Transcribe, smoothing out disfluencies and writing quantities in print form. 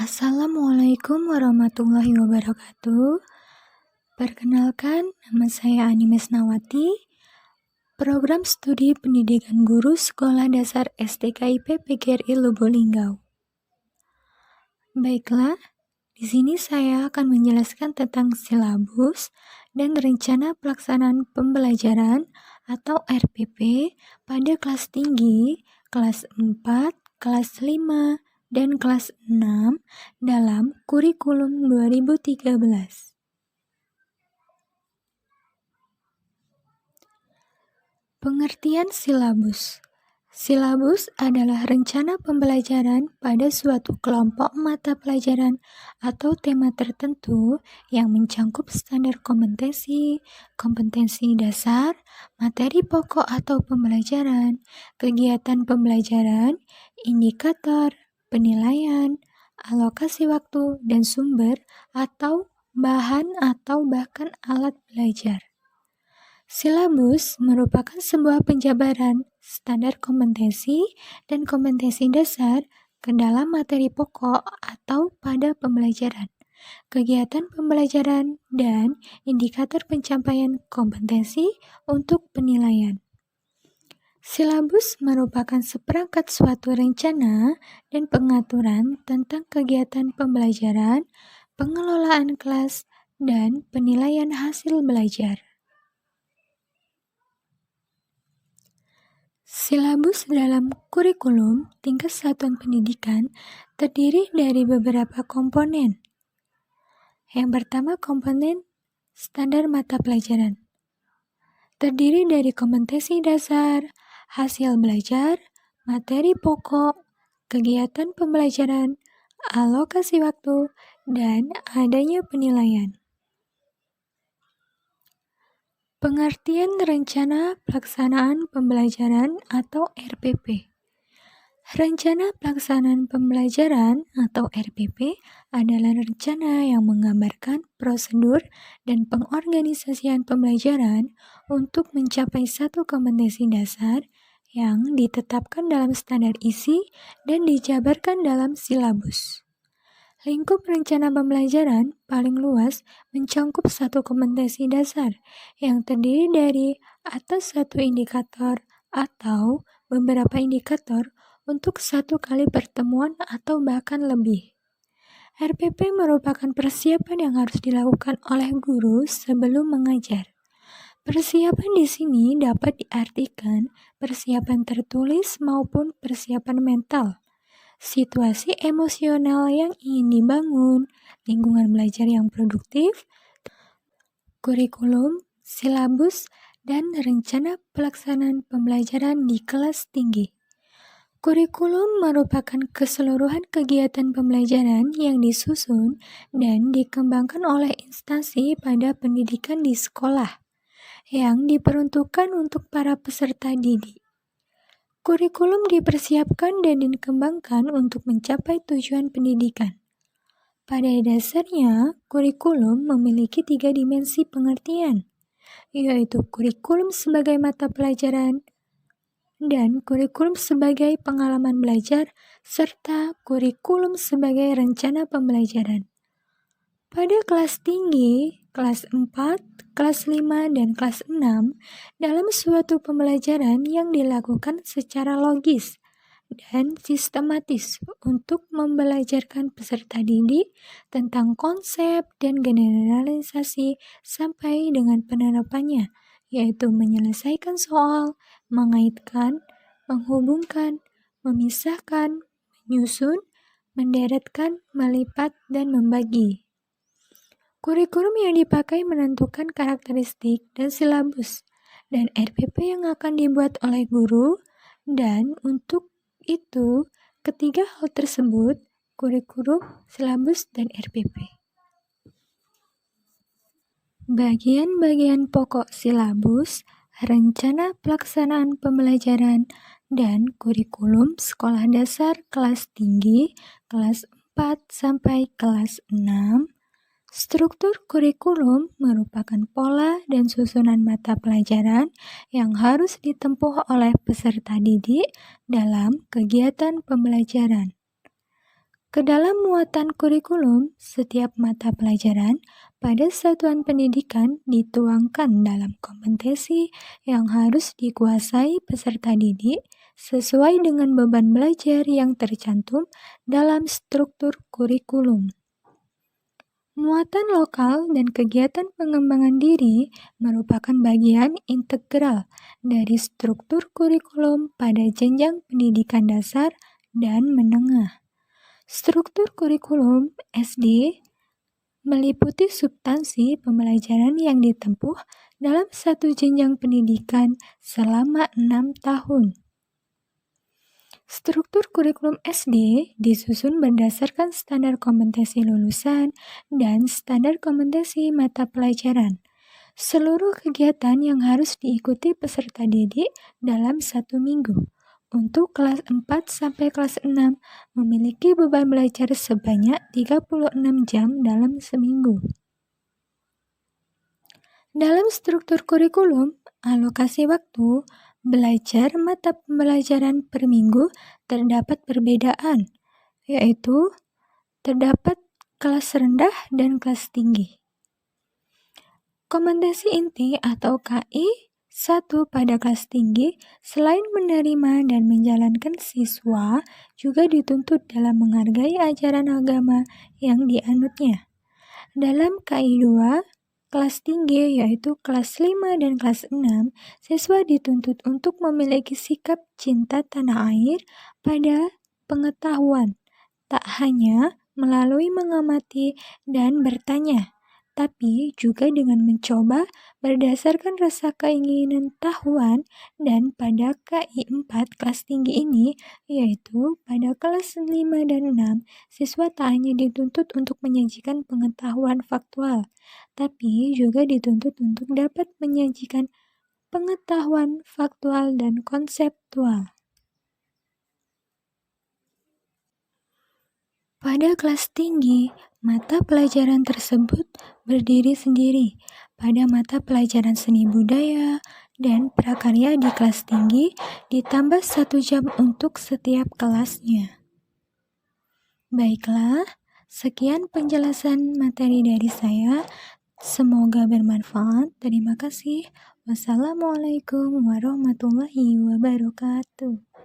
Assalamualaikum warahmatullahi wabarakatuh. Perkenalkan, nama saya Ani Mesnawati, Program Studi Pendidikan Guru Sekolah Dasar STKIP PGRI Lubuk Baiklah, di sini saya akan menjelaskan tentang silabus dan rencana pelaksanaan pembelajaran atau RPP pada kelas tinggi, kelas 4, kelas 5, dan kelas 6 dalam kurikulum 2013. Pengertian silabus. Silabus adalah rencana pembelajaran pada suatu kelompok mata pelajaran atau tema tertentu yang mencangkup standar kompetensi, kompetensi dasar, materi pokok atau pembelajaran, kegiatan pembelajaran, indikator, penilaian, alokasi waktu dan sumber atau bahan atau bahkan alat belajar. Silabus merupakan sebuah penjabaran standar kompetensi dan kompetensi dasar ke dalam materi pokok atau pada pembelajaran, kegiatan pembelajaran, dan indikator pencapaian kompetensi untuk penilaian. Silabus merupakan seperangkat suatu rencana dan pengaturan tentang kegiatan pembelajaran, pengelolaan kelas, dan penilaian hasil belajar. Silabus dalam kurikulum tingkat satuan pendidikan terdiri dari beberapa komponen. Yang pertama, komponen standar mata pelajaran. Terdiri dari kompetensi dasar, hasil belajar, materi pokok, kegiatan pembelajaran, alokasi waktu, dan adanya penilaian. Pengertian rencana pelaksanaan pembelajaran atau RPP. Rencana pelaksanaan pembelajaran atau RPP adalah rencana yang menggambarkan prosedur dan pengorganisasian pembelajaran untuk mencapai satu kompetensi dasar yang ditetapkan dalam standar isi dan dijabarkan dalam silabus. Lingkup rencana pembelajaran paling luas mencangkup satu kompetensi dasar yang terdiri dari atas satu indikator atau beberapa indikator untuk satu kali pertemuan atau bahkan lebih. RPP merupakan persiapan yang harus dilakukan oleh guru sebelum mengajar. Persiapan di sini dapat diartikan persiapan tertulis maupun persiapan mental. Situasi emosional yang ingin dibangun, lingkungan belajar yang produktif, kurikulum, silabus, dan rencana pelaksanaan pembelajaran di kelas tinggi. Kurikulum merupakan keseluruhan kegiatan pembelajaran yang disusun dan dikembangkan oleh instansi pada pendidikan di sekolah, yang diperuntukkan untuk para peserta didik. Kurikulum dipersiapkan dan dikembangkan untuk mencapai tujuan pendidikan. Pada dasarnya, kurikulum memiliki 3 dimensi pengertian, yaitu kurikulum sebagai mata pelajaran, dan kurikulum sebagai pengalaman belajar, serta kurikulum sebagai rencana pembelajaran. Pada kelas tinggi, kelas 4, kelas 5, dan kelas 6, dalam suatu pembelajaran yang dilakukan secara logis dan sistematis untuk membelajarkan peserta didik tentang konsep dan generalisasi sampai dengan penerapannya, yaitu menyelesaikan soal, mengaitkan, menghubungkan, memisahkan, menyusun, menderetkan, melipat, dan membagi. Kurikulum yang dipakai menentukan karakteristik dan silabus dan RPP yang akan dibuat oleh guru, dan untuk itu ketiga hal tersebut, kurikulum, silabus, dan RPP. Bagian-bagian pokok silabus, rencana pelaksanaan pembelajaran, dan kurikulum sekolah dasar kelas tinggi, kelas 4 sampai kelas 6. Struktur kurikulum merupakan pola dan susunan mata pelajaran yang harus ditempuh oleh peserta didik dalam kegiatan pembelajaran. Kedalam muatan kurikulum, setiap mata pelajaran pada satuan pendidikan dituangkan dalam kompetensi yang harus dikuasai peserta didik sesuai dengan beban belajar yang tercantum dalam struktur kurikulum. Muatan lokal dan kegiatan pengembangan diri merupakan bagian integral dari struktur kurikulum pada jenjang pendidikan dasar dan menengah. Struktur kurikulum SD meliputi substansi pembelajaran yang ditempuh dalam satu jenjang pendidikan selama 6 tahun. Struktur kurikulum SD disusun berdasarkan standar kompetensi lulusan dan standar kompetensi mata pelajaran. Seluruh kegiatan yang harus diikuti peserta didik dalam 1 minggu. Untuk kelas 4 sampai kelas 6 memiliki beban belajar sebanyak 36 jam dalam seminggu. Dalam struktur kurikulum, alokasi waktu belajar mata pembelajaran per minggu terdapat perbedaan, yaitu terdapat kelas rendah dan kelas tinggi. Kompetensi inti atau KI 1 pada kelas tinggi selain menerima dan menjalankan siswa juga dituntut dalam menghargai ajaran agama yang dianutnya. Dalam KI 2 kelas tinggi yaitu kelas 5 dan kelas 6, siswa dituntut untuk memiliki sikap cinta tanah air pada pengetahuan, tak hanya melalui mengamati dan bertanya, tapi juga dengan mencoba berdasarkan rasa keinginan tahuan. Dan pada KI 4 kelas tinggi ini, yaitu pada kelas 5 dan 6, siswa tak hanya dituntut untuk menyajikan pengetahuan faktual, tapi juga dituntut untuk dapat menyajikan pengetahuan faktual dan konseptual. Pada kelas tinggi, mata pelajaran tersebut berdiri sendiri. Pada mata pelajaran seni budaya dan prakarya di kelas tinggi ditambah 1 jam untuk setiap kelasnya. Baiklah, sekian penjelasan materi dari saya. Semoga bermanfaat. Terima kasih. Wassalamualaikum warahmatullahi wabarakatuh.